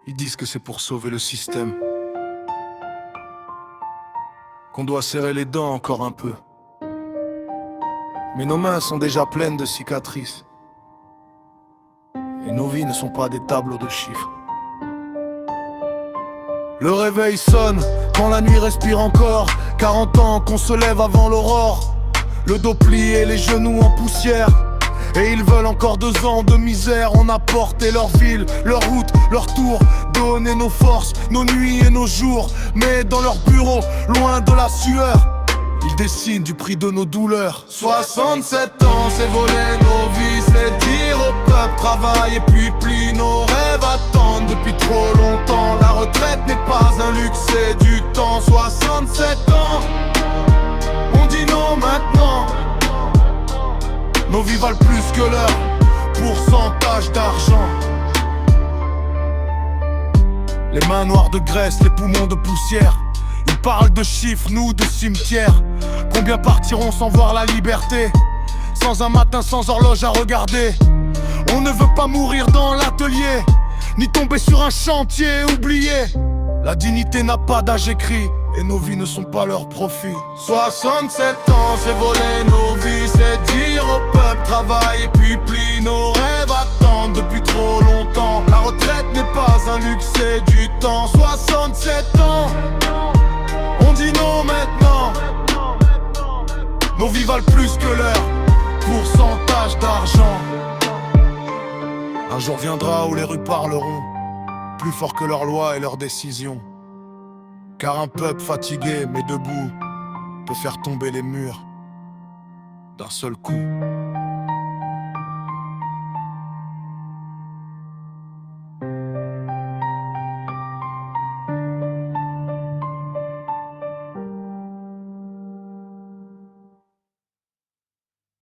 Ils disent que c'est pour sauver le système, qu'on doit serrer les dents encore un peu. Mais nos mains sont déjà pleines de cicatrices, et nos vies ne sont pas des tableaux de chiffres. Le réveil sonne quand la nuit respire encore. 40 ans qu'on se lève avant l'aurore, le dos plié, les genoux en poussière. Et ils veulent encore 2 ans de misère. On a porté leur ville, leur route, leur tour, donné nos forces, nos nuits et nos jours. Mais dans leur bureau, loin de la sueur, ils dessinent du prix de nos douleurs. 67 ans, c'est voler nos vies, c'est dire au peuple travaille et puis plie nos rêves. Attendent depuis trop longtemps, la retraite n'est pas un luxe, c'est du temps. 67 ans, on dit non maintenant. Nos vies valent plus que leur pourcentage d'argent. Les mains noires de graisse, les poumons de poussière. Ils parlent de chiffres, nous de cimetières. Combien partiront sans voir la liberté, sans un matin, sans horloge à regarder. On ne veut pas mourir dans l'atelier, ni tomber sur un chantier oublié. La dignité n'a pas d'âge écrit, et nos vies ne sont pas leur profit. 67 ans, c'est voler nos vies, c'est dire au peuple travaille et puis plie nos rêves. Attendent depuis trop longtemps, la retraite n'est pas un luxe, c'est du temps. 67 ans, on dit non maintenant. Nos vies valent plus que leur pourcentage d'argent. Un jour viendra où les rues parleront, plus fort que leurs lois et leurs décisions. Car un peuple fatigué mais debout peut faire tomber les murs d'un seul coup.